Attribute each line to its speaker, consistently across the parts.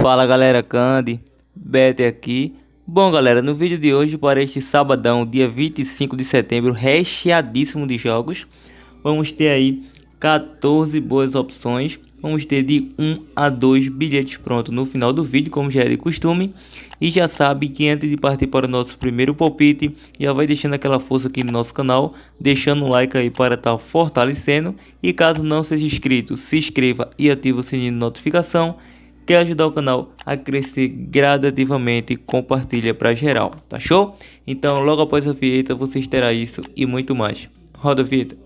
Speaker 1: Fala galera, Candy, Bete aqui. Bom galera, no vídeo de hoje para este sabadão, dia 25 de setembro, recheadíssimo de jogos. Vamos ter aí 14 boas opções. Vamos ter de 1 a 2 bilhetes prontos no final do vídeo, como já é de costume. E já sabe que antes de partir para o nosso primeiro palpite, já vai deixando aquela força aqui no nosso canal, deixando um like aí para estar fortalecendo. E caso não seja inscrito, se inscreva e ative o sininho de notificação. Quer ajudar o canal a crescer gradativamente e compartilha para geral, tá show? Então logo após a vinheta vocês terão isso e muito mais. Roda a vinheta.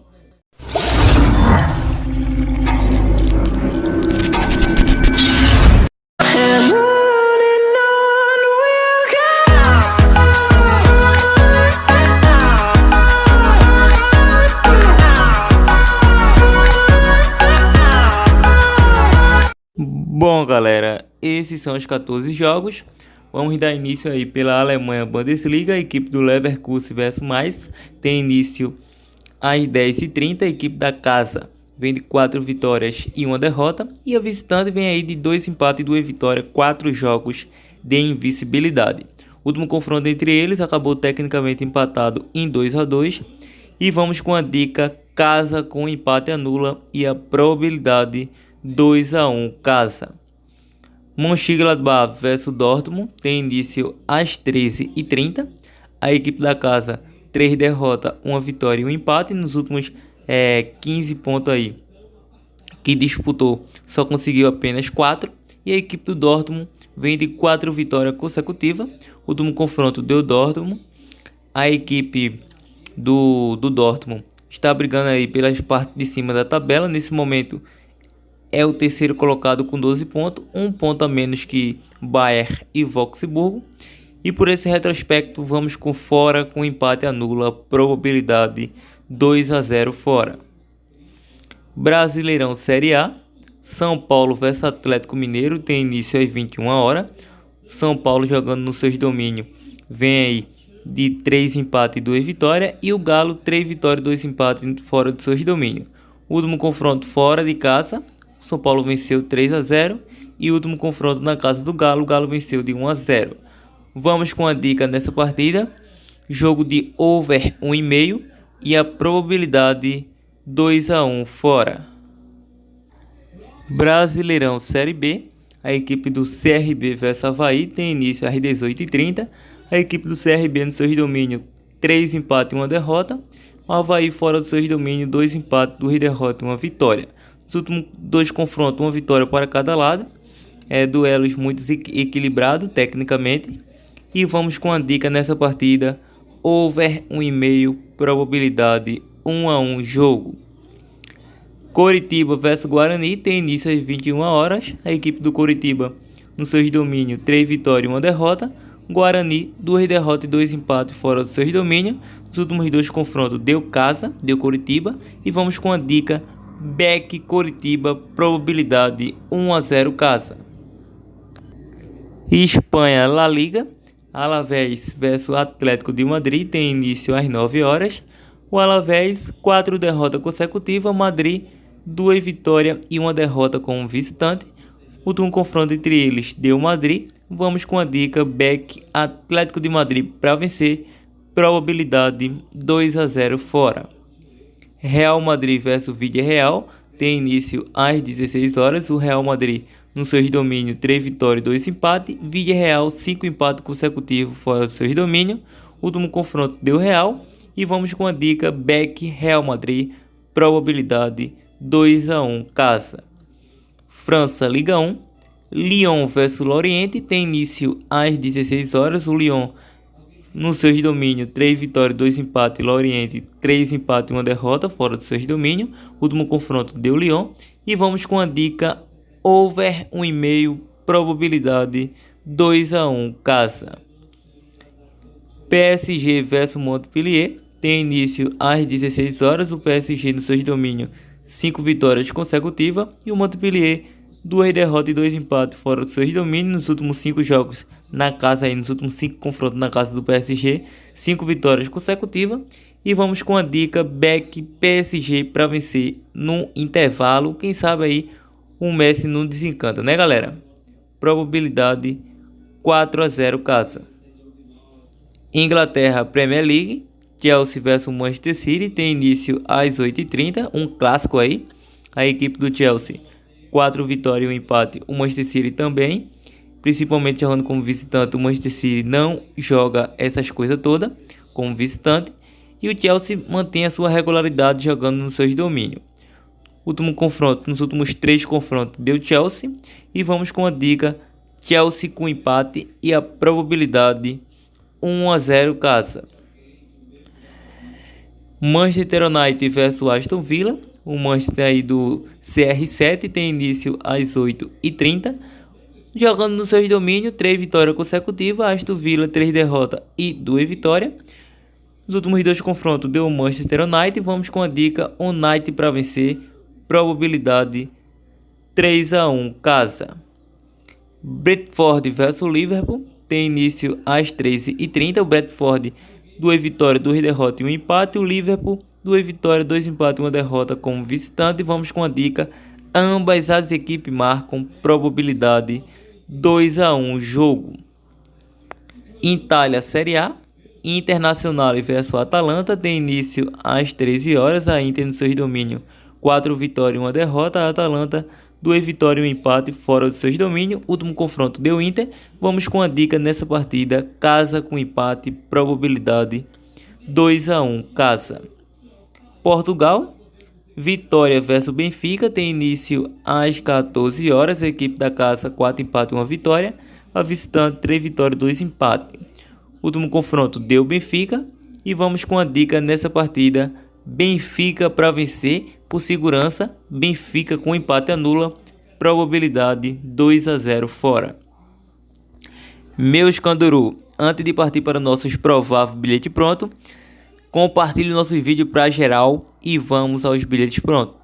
Speaker 1: Bom galera, esses são os 14 jogos. Vamos dar início aí pela Alemanha Bundesliga. A equipe do Leverkusen vs Mainz tem início às 10h30. A equipe da casa vem de 4 vitórias e 1 derrota. E a visitante vem aí de 2 empates e 2 vitórias, 4 jogos de invencibilidade. O último confronto entre eles acabou tecnicamente empatado em 2 a 2. E vamos com a dica casa com empate anula e a probabilidade 2 a 1 casa. Mönchengladbach vs Dortmund tem início às 13h30. A equipe da casa 3 derrotas, 1 vitória e 1 empate. Nos últimos 15 pontos aí que disputou, só conseguiu apenas 4. E a equipe do Dortmund vem de 4 vitórias consecutivas. O último confronto deu Dortmund. A equipe do Dortmund está brigando aí pelas partes de cima da tabela. Nesse momento é o terceiro colocado com 12 pontos, um ponto a menos que Bayern e Wolfsburgo. E por esse retrospecto vamos com fora com empate anula, probabilidade 2 a 0 fora. Brasileirão Série A, São Paulo vs Atlético Mineiro tem início às 21 horas. São Paulo jogando nos seus domínios vem aí de 3 empates e 2 vitórias. E o Galo 3 vitórias e 2 empates fora dos seus domínios. O último confronto fora de casa, São Paulo venceu 3 a 0 e o último confronto na casa do Galo, o Galo venceu de 1 a 0. Vamos com a dica nessa partida, jogo de over 1,5 e a probabilidade 2 a 1 fora. Brasileirão Série B, a equipe do CRB vs Avaí tem início às 18h30. A equipe do CRB no seus domínios 3 empates e 1 derrota. O Avaí fora dos seus domínios 2 empates, 2 derrotas e 1 vitória. Os últimos 2 confrontos, 1 vitória para cada lado. Duelos muito equilibrados tecnicamente. E vamos com a dica nessa partida. Over 1,5, probabilidade 1 a 1 jogo. Coritiba vs Guarani tem início às 21 horas. A equipe do Coritiba nos seus domínios 3 vitórias e 1 derrota. Guarani 2 derrotas e 2 empates fora dos seus domínios. Os últimos 2 confrontos deu casa, deu Coritiba. E vamos com a dica Beck Coritiba, probabilidade 1 a 0 casa. Espanha La Liga, Alavés vs Atlético de Madrid tem início às 9 horas. O Alavés 4 derrotas consecutivas, Madrid 2 vitórias e 1 derrota como visitante. O último confronto entre eles deu Madrid. Vamos com a dica Beck Atlético de Madrid para vencer, probabilidade 2 a 0 fora. Real Madrid vs Villarreal tem início às 16 horas. O Real Madrid nos seus domínios 3 vitórias e 2 empates. Villarreal 5 empates consecutivos fora dos seus domínios. O último confronto deu Real. E vamos com a dica Beck Real Madrid, probabilidade 2 a 1 casa. França Liga 1, Lyon vs Lorient tem início às 16 horas. O Lyon nos seus domínios 3 vitórias, 2 empates. Lorient 3 empates e 1 derrota fora dos seus domínios. O último confronto deu Lyon. E vamos com a dica over 1,5, probabilidade 2 a 1 casa. PSG vs Montpellier tem início às 16 horas. O PSG nos seus domínios 5 vitórias consecutivas e o Montpellier 2 derrotas e 2 empates fora dos seus domínios. Nos últimos 5 jogos na casa aí, nos últimos 5 confrontos na casa do PSG, 5 vitórias consecutivas. E vamos com a dica Beck PSG para vencer no intervalo. Quem sabe aí o Messi não desencanta, né galera? probabilidade 4-0 casa. Inglaterra Premier League, Chelsea vs Manchester City, tem início às 8h30, um clássico aí. A equipe do Chelsea, 4 vitórias e um empate, o Manchester City também. Principalmente jogando como visitante, o Manchester City não joga essas coisas todas como visitante. E o Chelsea mantém a sua regularidade jogando nos seus domínios. Último confronto, nos últimos 3 confrontos deu Chelsea. E vamos com a dica Chelsea com empate e a probabilidade 1-0 casa. Manchester United vs Aston Villa. O Manchester aí do CR7 tem início às 8h30. Jogando nos seus domínios, 3 vitórias consecutivas. Aston Villa, 3 derrotas e 2 vitórias. Nos últimos 2 confrontos deu o Manchester United. Vamos com a dica United para vencer. Probabilidade 3-1 casa. Brentford vs Liverpool. Tem início às 13h30. O Brentford, 2 vitórias, 2 derrotas e 1 empate. O Liverpool, 2 vitórias, 2 empates e 1 derrota como visitante. Vamos com a dica. Ambas as equipes marcam probabilidade 2-1 jogo. Itália Série A. Internazionale vs Atalanta. Tem início às 13 horas. A Inter no seus domínios, 4 vitórias e 1 derrota. A Atalanta, 2 vitórias e 1 empate fora dos seus domínios. Último confronto deu Inter. Vamos com a dica nessa partida. Casa com empate, probabilidade 2-1 casa. Portugal. Vitória versus Benfica. Tem início às 14 horas. A equipe da casa, 4 empates e 1 vitória. A visitante, 3 vitórias e 2 empates. Último confronto deu Benfica. E vamos com a dica nessa partida. Benfica para vencer por segurança. Benfica com empate anula. Probabilidade 2-0 fora. Meus canguru, antes de partir para nossos prováveis bilhetes pronto, compartilhe nosso vídeo para geral e vamos aos bilhetes prontos.